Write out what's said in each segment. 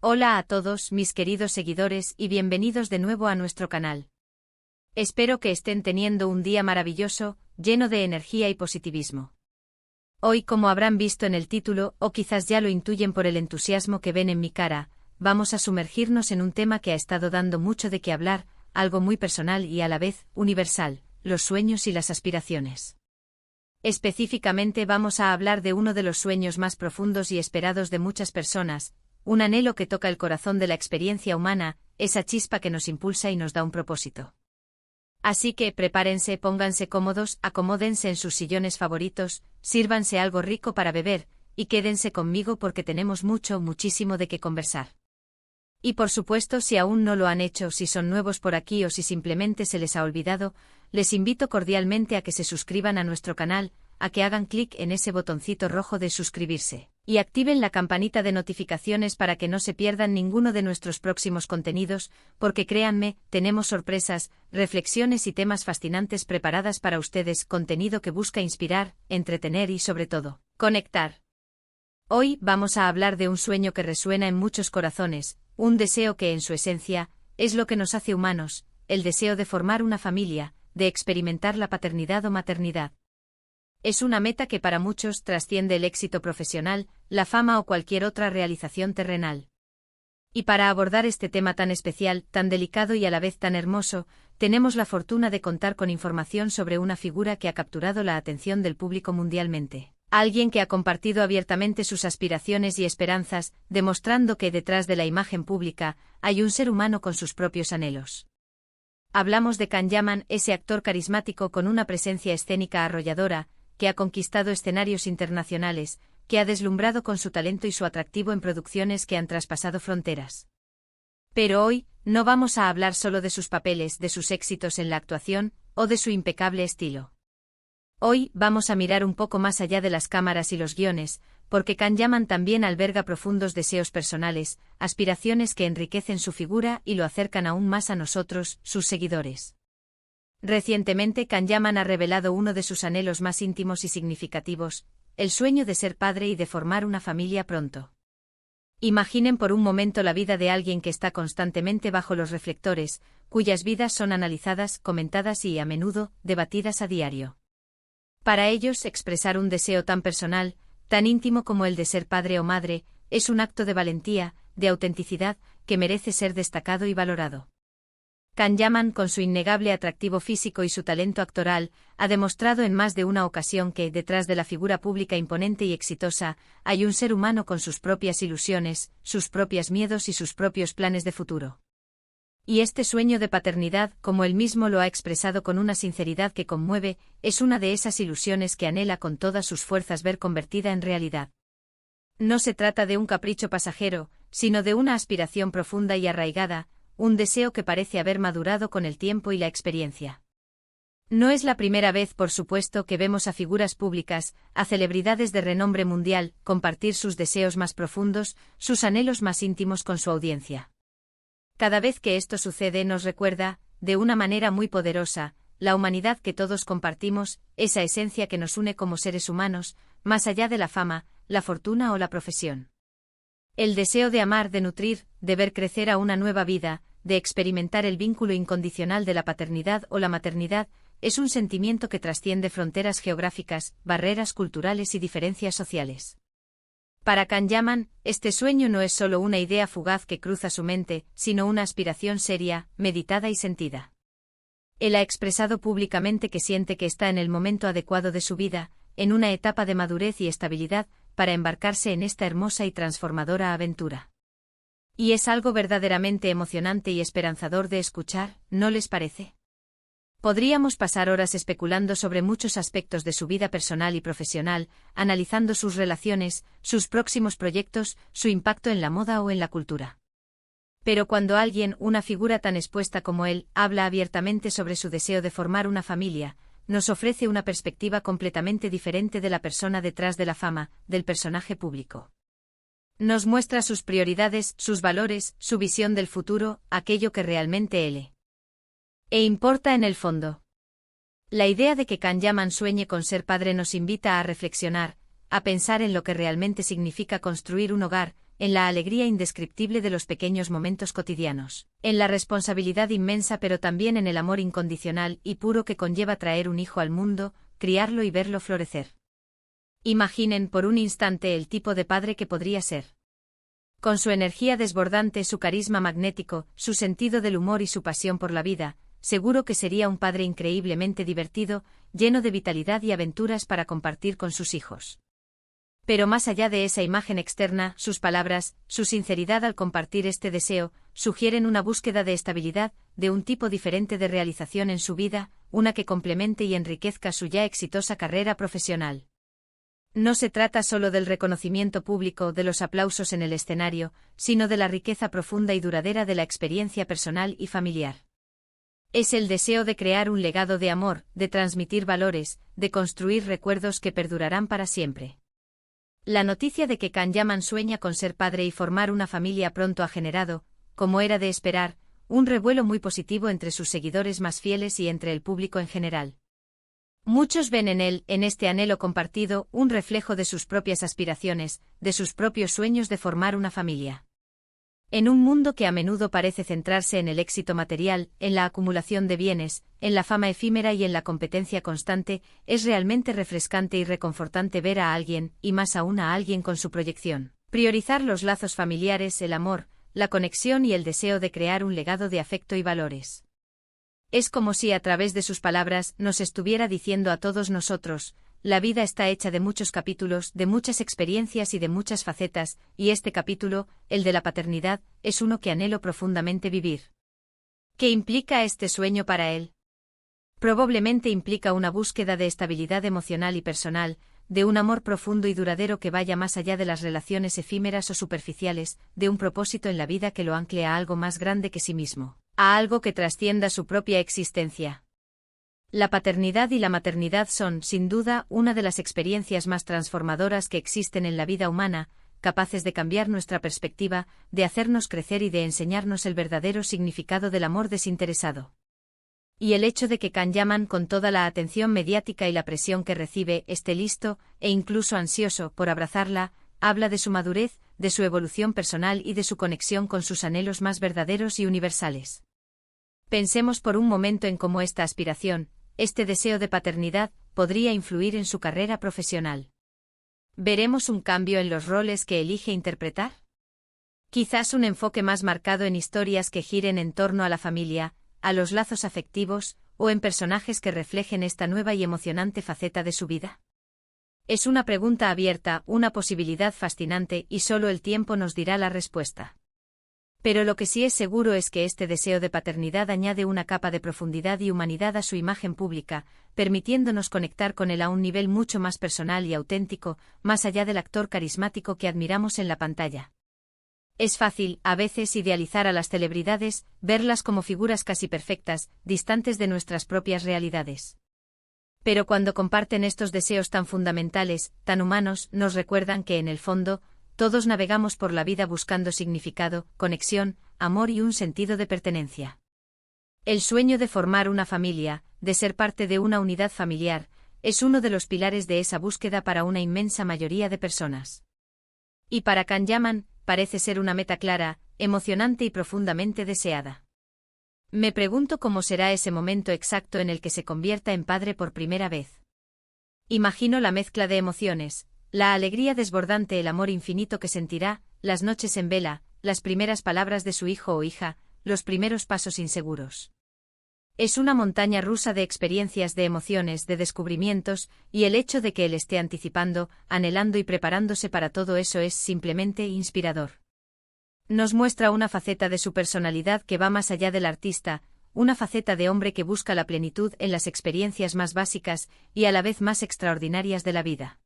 Hola a todos mis queridos seguidores y bienvenidos de nuevo a nuestro canal. Espero que estén teniendo un día maravilloso, lleno de energía y positivismo. Hoy, como habrán visto en el título, o quizás ya lo intuyen por el entusiasmo que ven en mi cara, vamos a sumergirnos en un tema que ha estado dando mucho de qué hablar, algo muy personal y a la vez universal, los sueños y las aspiraciones. Específicamente vamos a hablar de uno de los sueños más profundos y esperados de muchas personas, un anhelo que toca el corazón de la experiencia humana, esa chispa que nos impulsa y nos da un propósito. Así que prepárense, pónganse cómodos, acomódense en sus sillones favoritos, sírvanse algo rico para beber, y quédense conmigo porque tenemos muchísimo de qué conversar. Y por supuesto, si aún no lo han hecho, si son nuevos por aquí o si simplemente se les ha olvidado, les invito cordialmente a que se suscriban a nuestro canal, a que hagan clic en ese botoncito rojo de suscribirse, y activen la campanita de notificaciones para que no se pierdan ninguno de nuestros próximos contenidos, porque créanme, tenemos sorpresas, reflexiones y temas fascinantes preparadas para ustedes, contenido que busca inspirar, entretener y sobre todo, conectar. Hoy vamos a hablar de un sueño que resuena en muchos corazones, un deseo que en su esencia, es lo que nos hace humanos, el deseo de formar una familia, de experimentar la paternidad o maternidad. Es una meta que para muchos trasciende el éxito profesional, la fama o cualquier otra realización terrenal. Y para abordar este tema tan especial, tan delicado y a la vez tan hermoso, tenemos la fortuna de contar con información sobre una figura que ha capturado la atención del público mundialmente. Alguien que ha compartido abiertamente sus aspiraciones y esperanzas, demostrando que detrás de la imagen pública hay un ser humano con sus propios anhelos. Hablamos de Can Yaman, ese actor carismático con una presencia escénica arrolladora, que ha conquistado escenarios internacionales, que ha deslumbrado con su talento y su atractivo en producciones que han traspasado fronteras. Pero hoy, no vamos a hablar solo de sus papeles, de sus éxitos en la actuación, o de su impecable estilo. Hoy vamos a mirar un poco más allá de las cámaras y los guiones, porque Can Yaman también alberga profundos deseos personales, aspiraciones que enriquecen su figura y lo acercan aún más a nosotros, sus seguidores. Recientemente Can Yaman ha revelado uno de sus anhelos más íntimos y significativos, el sueño de ser padre y de formar una familia pronto. Imaginen por un momento la vida de alguien que está constantemente bajo los reflectores, cuyas vidas son analizadas, comentadas y, a menudo, debatidas a diario. Para ellos, expresar un deseo tan personal, tan íntimo como el de ser padre o madre, es un acto de valentía, de autenticidad, que merece ser destacado y valorado. Can Yaman, con su innegable atractivo físico y su talento actoral, ha demostrado en más de una ocasión que, detrás de la figura pública imponente y exitosa, hay un ser humano con sus propias ilusiones, sus propios miedos y sus propios planes de futuro. Y este sueño de paternidad, como él mismo lo ha expresado con una sinceridad que conmueve, es una de esas ilusiones que anhela con todas sus fuerzas ver convertida en realidad. No se trata de un capricho pasajero, sino de una aspiración profunda y arraigada, un deseo que parece haber madurado con el tiempo y la experiencia. No es la primera vez, por supuesto, que vemos a figuras públicas, a celebridades de renombre mundial, compartir sus deseos más profundos, sus anhelos más íntimos con su audiencia. Cada vez que esto sucede nos recuerda, de una manera muy poderosa, la humanidad que todos compartimos, esa esencia que nos une como seres humanos, más allá de la fama, la fortuna o la profesión. El deseo de amar, de nutrir, de ver crecer a una nueva vida, de experimentar el vínculo incondicional de la paternidad o la maternidad, es un sentimiento que trasciende fronteras geográficas, barreras culturales y diferencias sociales. Para Can Yaman, este sueño no es solo una idea fugaz que cruza su mente, sino una aspiración seria, meditada y sentida. Él ha expresado públicamente que siente que está en el momento adecuado de su vida, en una etapa de madurez y estabilidad, para embarcarse en esta hermosa y transformadora aventura. Y es algo verdaderamente emocionante y esperanzador de escuchar, ¿no les parece? Podríamos pasar horas especulando sobre muchos aspectos de su vida personal y profesional, analizando sus relaciones, sus próximos proyectos, su impacto en la moda o en la cultura. Pero cuando alguien, una figura tan expuesta como él, habla abiertamente sobre su deseo de formar una familia, nos ofrece una perspectiva completamente diferente de la persona detrás de la fama, del personaje público. Nos muestra sus prioridades, sus valores, su visión del futuro, aquello que realmente él importa en el fondo. La idea de que Can Yaman sueñe con ser padre nos invita a reflexionar, a pensar en lo que realmente significa construir un hogar, en la alegría indescriptible de los pequeños momentos cotidianos, en la responsabilidad inmensa pero también en el amor incondicional y puro que conlleva traer un hijo al mundo, criarlo y verlo florecer. Imaginen por un instante el tipo de padre que podría ser. Con su energía desbordante, su carisma magnético, su sentido del humor y su pasión por la vida, seguro que sería un padre increíblemente divertido, lleno de vitalidad y aventuras para compartir con sus hijos. Pero más allá de esa imagen externa, sus palabras, su sinceridad al compartir este deseo, sugieren una búsqueda de estabilidad, de un tipo diferente de realización en su vida, una que complemente y enriquezca su ya exitosa carrera profesional. No se trata solo del reconocimiento público, de los aplausos en el escenario, sino de la riqueza profunda y duradera de la experiencia personal y familiar. Es el deseo de crear un legado de amor, de transmitir valores, de construir recuerdos que perdurarán para siempre. La noticia de que Can Yaman sueña con ser padre y formar una familia pronto ha generado, como era de esperar, un revuelo muy positivo entre sus seguidores más fieles y entre el público en general. Muchos ven en él, en este anhelo compartido, un reflejo de sus propias aspiraciones, de sus propios sueños de formar una familia. En un mundo que a menudo parece centrarse en el éxito material, en la acumulación de bienes, en la fama efímera y en la competencia constante, es realmente refrescante y reconfortante ver a alguien, y más aún a alguien con su proyección, priorizar los lazos familiares, el amor, la conexión y el deseo de crear un legado de afecto y valores. Es como si a través de sus palabras nos estuviera diciendo a todos nosotros: la vida está hecha de muchos capítulos, de muchas experiencias y de muchas facetas, y este capítulo, el de la paternidad, es uno que anhelo profundamente vivir. ¿Qué implica este sueño para él? Probablemente implica una búsqueda de estabilidad emocional y personal, de un amor profundo y duradero que vaya más allá de las relaciones efímeras o superficiales, de un propósito en la vida que lo ancle a algo más grande que sí mismo, a algo que trascienda su propia existencia. La paternidad y la maternidad son, sin duda, una de las experiencias más transformadoras que existen en la vida humana, capaces de cambiar nuestra perspectiva, de hacernos crecer y de enseñarnos el verdadero significado del amor desinteresado. Y el hecho de que Can Yaman, con toda la atención mediática y la presión que recibe, esté listo, e incluso ansioso, por abrazarla, habla de su madurez, de su evolución personal y de su conexión con sus anhelos más verdaderos y universales. Pensemos por un momento en cómo esta aspiración, este deseo de paternidad, podría influir en su carrera profesional. ¿Veremos un cambio en los roles que elige interpretar? Quizás un enfoque más marcado en historias que giren en torno a la familia, a los lazos afectivos, o en personajes que reflejen esta nueva y emocionante faceta de su vida. Es una pregunta abierta, una posibilidad fascinante, y solo el tiempo nos dirá la respuesta. Pero lo que sí es seguro es que este deseo de paternidad añade una capa de profundidad y humanidad a su imagen pública, permitiéndonos conectar con él a un nivel mucho más personal y auténtico, más allá del actor carismático que admiramos en la pantalla. Es fácil, a veces, idealizar a las celebridades, verlas como figuras casi perfectas, distantes de nuestras propias realidades. Pero cuando comparten estos deseos tan fundamentales, tan humanos, nos recuerdan que en el fondo, todos navegamos por la vida buscando significado, conexión, amor y un sentido de pertenencia. El sueño de formar una familia, de ser parte de una unidad familiar, es uno de los pilares de esa búsqueda para una inmensa mayoría de personas. Y para Can Yaman, parece ser una meta clara, emocionante y profundamente deseada. Me pregunto cómo será ese momento exacto en el que se convierta en padre por primera vez. Imagino la mezcla de emociones, la alegría desbordante, el amor infinito que sentirá, las noches en vela, las primeras palabras de su hijo o hija, los primeros pasos inseguros. Es una montaña rusa de experiencias, de emociones, de descubrimientos, y el hecho de que él esté anticipando, anhelando y preparándose para todo eso es simplemente inspirador. Nos muestra una faceta de su personalidad que va más allá del artista, una faceta de hombre que busca la plenitud en las experiencias más básicas y a la vez más extraordinarias de la vida.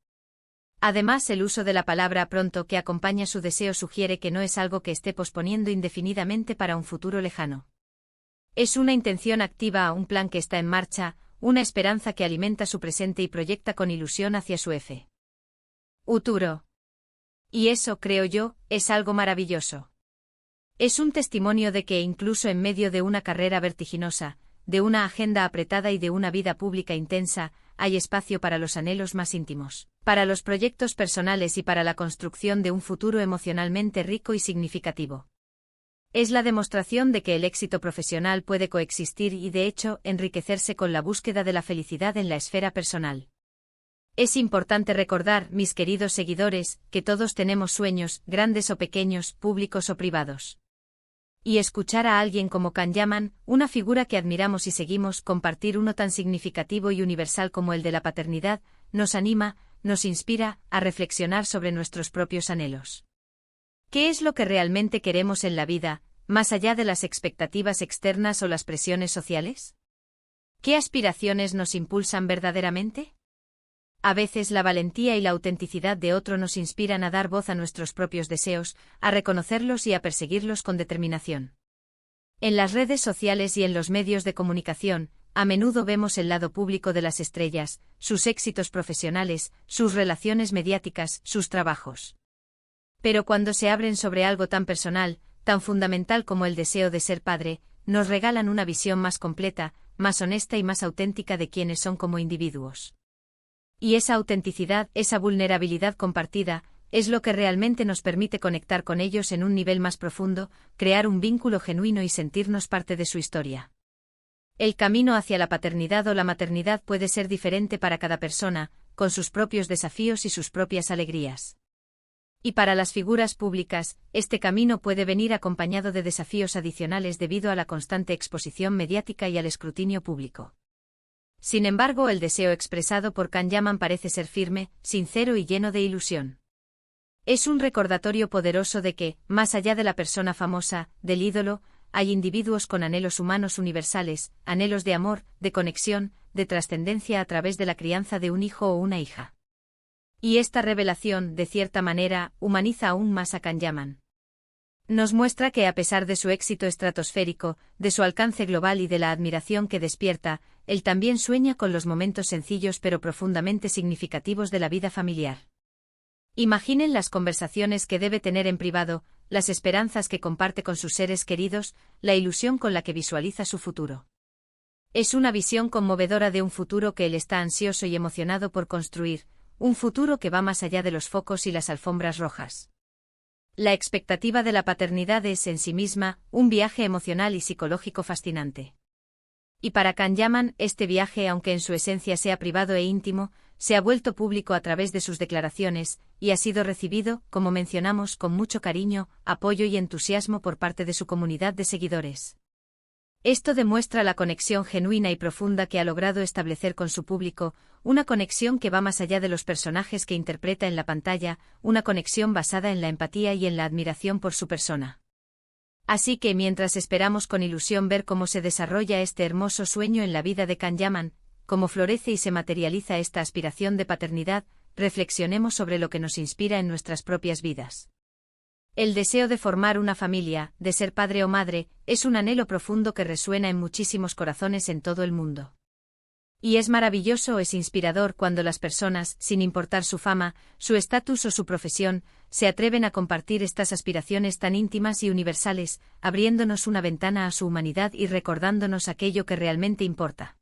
Además, el uso de la palabra pronto que acompaña su deseo sugiere que no es algo que esté posponiendo indefinidamente para un futuro lejano. Es una intención activa, un plan que está en marcha, una esperanza que alimenta su presente y proyecta con ilusión hacia su futuro. Y eso, creo yo, es algo maravilloso. Es un testimonio de que incluso en medio de una carrera vertiginosa, de una agenda apretada y de una vida pública intensa, hay espacio para los anhelos más íntimos, para los proyectos personales y para la construcción de un futuro emocionalmente rico y significativo. Es la demostración de que el éxito profesional puede coexistir y, de hecho, enriquecerse con la búsqueda de la felicidad en la esfera personal. Es importante recordar, mis queridos seguidores, que todos tenemos sueños, grandes o pequeños, públicos o privados. Y escuchar a alguien como Kanyaman, una figura que admiramos y seguimos, compartir uno tan significativo y universal como el de la paternidad, nos anima, nos inspira a reflexionar sobre nuestros propios anhelos. ¿Qué es lo que realmente queremos en la vida, más allá de las expectativas externas o las presiones sociales? ¿Qué aspiraciones nos impulsan verdaderamente? A veces la valentía y la autenticidad de otro nos inspiran a dar voz a nuestros propios deseos, a reconocerlos y a perseguirlos con determinación. En las redes sociales y en los medios de comunicación, a menudo vemos el lado público de las estrellas, sus éxitos profesionales, sus relaciones mediáticas, sus trabajos. Pero cuando se abren sobre algo tan personal, tan fundamental como el deseo de ser padre, nos regalan una visión más completa, más honesta y más auténtica de quiénes son como individuos. Y esa autenticidad, esa vulnerabilidad compartida, es lo que realmente nos permite conectar con ellos en un nivel más profundo, crear un vínculo genuino y sentirnos parte de su historia. El camino hacia la paternidad o la maternidad puede ser diferente para cada persona, con sus propios desafíos y sus propias alegrías. Y para las figuras públicas, este camino puede venir acompañado de desafíos adicionales debido a la constante exposición mediática y al escrutinio público. Sin embargo, el deseo expresado por Kanyaman parece ser firme, sincero y lleno de ilusión. Es un recordatorio poderoso de que, más allá de la persona famosa, del ídolo, hay individuos con anhelos humanos universales, anhelos de amor, de conexión, de trascendencia a través de la crianza de un hijo o una hija. Y esta revelación, de cierta manera, humaniza aún más a Kanyaman. Nos muestra que a pesar de su éxito estratosférico, de su alcance global y de la admiración que despierta, él también sueña con los momentos sencillos pero profundamente significativos de la vida familiar. Imaginen las conversaciones que debe tener en privado, las esperanzas que comparte con sus seres queridos, la ilusión con la que visualiza su futuro. Es una visión conmovedora de un futuro que él está ansioso y emocionado por construir, un futuro que va más allá de los focos y las alfombras rojas. La expectativa de la paternidad es en sí misma un viaje emocional y psicológico fascinante. Y para Kanyaman, este viaje, aunque en su esencia sea privado e íntimo, se ha vuelto público a través de sus declaraciones, y ha sido recibido, como mencionamos, con mucho cariño, apoyo y entusiasmo por parte de su comunidad de seguidores. Esto demuestra la conexión genuina y profunda que ha logrado establecer con su público, una conexión que va más allá de los personajes que interpreta en la pantalla, una conexión basada en la empatía y en la admiración por su persona. Así que mientras esperamos con ilusión ver cómo se desarrolla este hermoso sueño en la vida de Kanyaman, cómo florece y se materializa esta aspiración de paternidad, reflexionemos sobre lo que nos inspira en nuestras propias vidas. El deseo de formar una familia, de ser padre o madre, es un anhelo profundo que resuena en muchísimos corazones en todo el mundo. Y es maravilloso, es inspirador cuando las personas, sin importar su fama, su estatus o su profesión, se atreven a compartir estas aspiraciones tan íntimas y universales, abriéndonos una ventana a su humanidad y recordándonos aquello que realmente importa.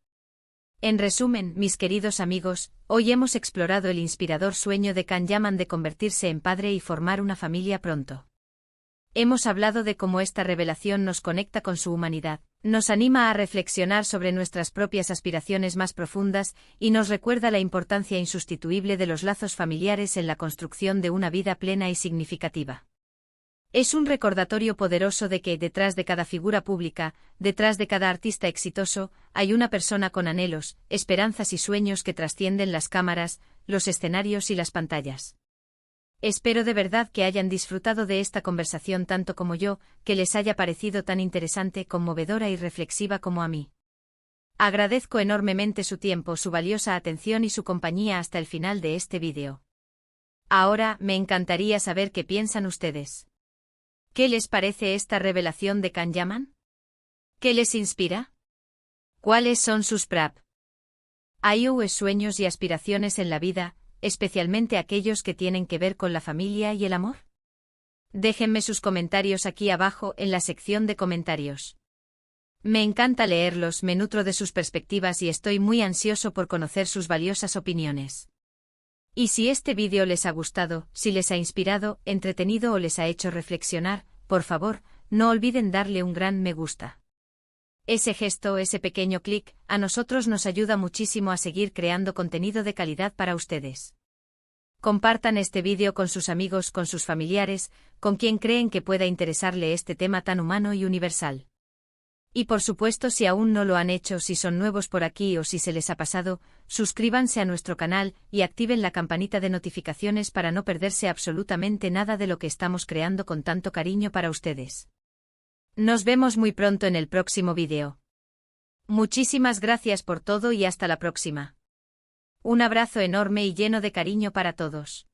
En resumen, mis queridos amigos, hoy hemos explorado el inspirador sueño de Kanyaman de convertirse en padre y formar una familia pronto. Hemos hablado de cómo esta revelación nos conecta con su humanidad, nos anima a reflexionar sobre nuestras propias aspiraciones más profundas y nos recuerda la importancia insustituible de los lazos familiares en la construcción de una vida plena y significativa. Es un recordatorio poderoso de que, detrás de cada figura pública, detrás de cada artista exitoso, hay una persona con anhelos, esperanzas y sueños que trascienden las cámaras, los escenarios y las pantallas. Espero de verdad que hayan disfrutado de esta conversación tanto como yo, que les haya parecido tan interesante, conmovedora y reflexiva como a mí. Agradezco enormemente su tiempo, su valiosa atención y su compañía hasta el final de este vídeo. Ahora, me encantaría saber qué piensan ustedes. ¿Qué les parece esta revelación de Kanyaman? ¿Qué les inspira? ¿Cuáles son sus sueños y aspiraciones en la vida, especialmente aquellos que tienen que ver con la familia y el amor? Déjenme sus comentarios aquí abajo en la sección de comentarios. Me encanta leerlos, me nutro de sus perspectivas y estoy muy ansioso por conocer sus valiosas opiniones. Y si este vídeo les ha gustado, si les ha inspirado, entretenido o les ha hecho reflexionar, por favor, no olviden darle un gran me gusta. Ese gesto, ese pequeño clic, a nosotros nos ayuda muchísimo a seguir creando contenido de calidad para ustedes. Compartan este vídeo con sus amigos, con sus familiares, con quien creen que pueda interesarle este tema tan humano y universal. Y por supuesto, si aún no lo han hecho, si son nuevos por aquí o si se les ha pasado, suscríbanse a nuestro canal y activen la campanita de notificaciones para no perderse absolutamente nada de lo que estamos creando con tanto cariño para ustedes. Nos vemos muy pronto en el próximo vídeo. Muchísimas gracias por todo y hasta la próxima. Un abrazo enorme y lleno de cariño para todos.